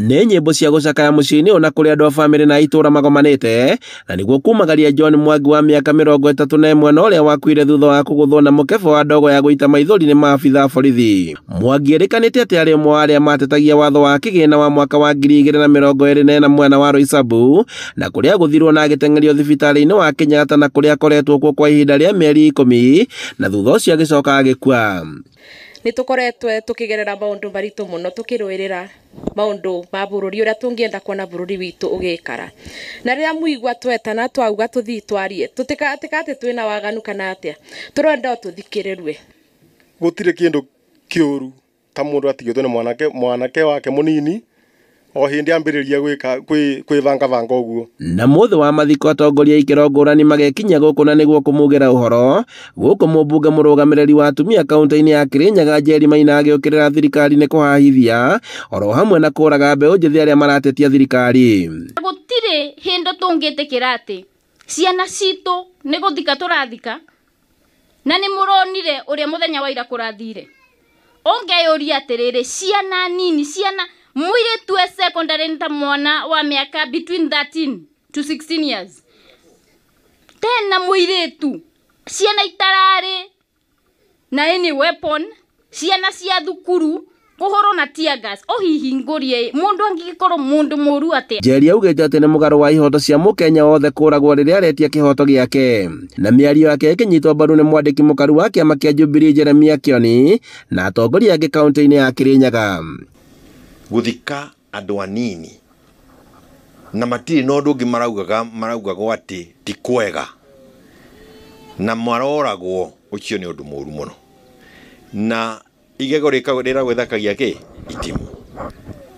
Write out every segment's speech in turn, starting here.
Nĩ nyĩmbo cia gũcakaya mũciĩ-inĩ ona kũrĩ andũ a bamĩrĩ na itũũra magomanĩte na nĩguo kumagaria John Mwangi wa mĩaka 31 na ũrĩa wakuire thutha wa kũgũthwo na mũkebe wa ndogo ya gũita maithori nĩ maabitha a borithi. Mwangi erĩkanĩte atĩ arĩ ũmwe wa arĩa matetagia watho wa kĩgĩna wa mwaka wa 2024 mwena wa Roysambu na kũrĩa gũthirwo na agĩteng'erio thibitarĩ-inĩ wa Kenyatta na kũrĩa akoretwo kuo kwa ihinda rĩa mĩeri 10 na thutha ũcio agĩcoka agĩkua. Nĩ tũkoretwe tũkĩgerera maũndũ maritũ mũno tũkĩrũĩrĩra maũndũ ma bũrũri ũrĩa tũngĩenda kuona bũrũri witũ ũgĩikara. Na rĩrĩa muigua twetana twauga tũthii twarie tũtikate twĩna waganu kana atĩa tũrenda tũthikĩrĩrue. Gũtirĩ kĩndũ kĩũru ta mũndũ atigĩtwo nĩ mwanake wake mũnini o hindi ambĩrĩria kwĩvanga ũguo. Na mũthĩ wa mathiko atongoria ikĩro ngũrani magekinya gũkũ na nĩguo kũmugĩra ũhoro gũkũ mũmbunge mũrũgamĩrĩri wa atumia kaunti-inĩ ya Kirinyaga Njeri Maina agĩũkĩrĩra thirikari nĩ kũhahithia oro hamwe na kũraga mbeũ njĩthĩ arĩa maratetia thirikari. Gũtirĩ hĩndĩ tũngĩtĩkĩra atĩ ciana citũ nĩ gũthika tũrathika na nĩ mũronire ũrĩa mũthenya wa ira kũrathire. Ongeyũria atĩrĩrĩ ciana nini ciana mũirĩtu e secondary nta mwana wa mĩaka between 13 to 16 years. Tena mũirĩtu ciana itararĩ na any weapon ciana cia thukuru kũhũrwo na tear gas ohihingũrie mũndũ angĩkorwo mũndũ mũru atĩa. Njeri augĩte atĩ nĩ mũgarũ wa ihoto cia mũkenya wothe kũragwo rĩrĩa aretia kĩhoto gĩake na mĩario yake ĩkĩnyitwo mbaru nĩ mwandĩki mũkaru wa kĩama kĩa Jubilee Jeremiah Kioni na atongoria angĩ kaunti-inĩ ya Kirinyaga. Guthika andũ anini na matirĩ na ũndũ ũngĩ maraugaga atĩ ti kwega na maroragwo ũcio nĩ ũndũ mũru mũno na igego rĩragwĩthakagia kĩ itimu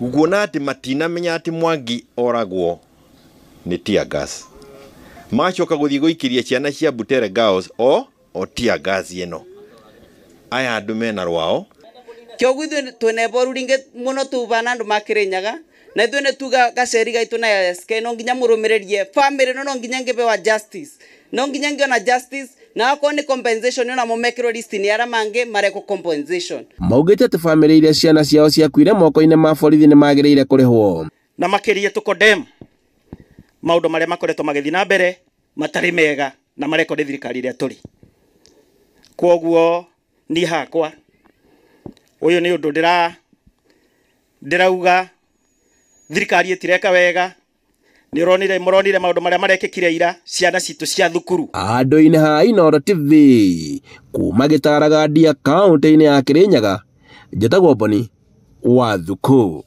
guona atĩ matinamenya atĩ Mwangi oragwo nĩ tear gas macoka gũthiĩ gũikiria ciana cia Butere Girls o tear gas ĩno aya andũ mena rwao kyogu twene boru ringe muno tubana andu makirinyaga na ithu ne tuga gaceri gaitu na SK no nginya murumirerie family no nginya ngebewa justice no nginya ngiona justice na ako ni compensation na mumekiro list ni ara mange mareko compensation. Maugite ati family iria ciana ciao ciakuire moko-inĩ ma borithi nĩ magĩrĩire kũrĩhwo na makirie tukodem maundu maria makoretwo magĩthi na mbere matari mega na mareko ni thirikari iria turi kwoguo ni hakwa uyu ni undu ndirauga thirikari itireka wega ni muronire maundu maria marekĩkire ira ciana citu cia thukuru. Andũ-inĩ ha Inooro TV kuma Gĩtaraga Ndia kaunti-inĩ ya Kirinyaga njĩtagwo Boni wa Thuku.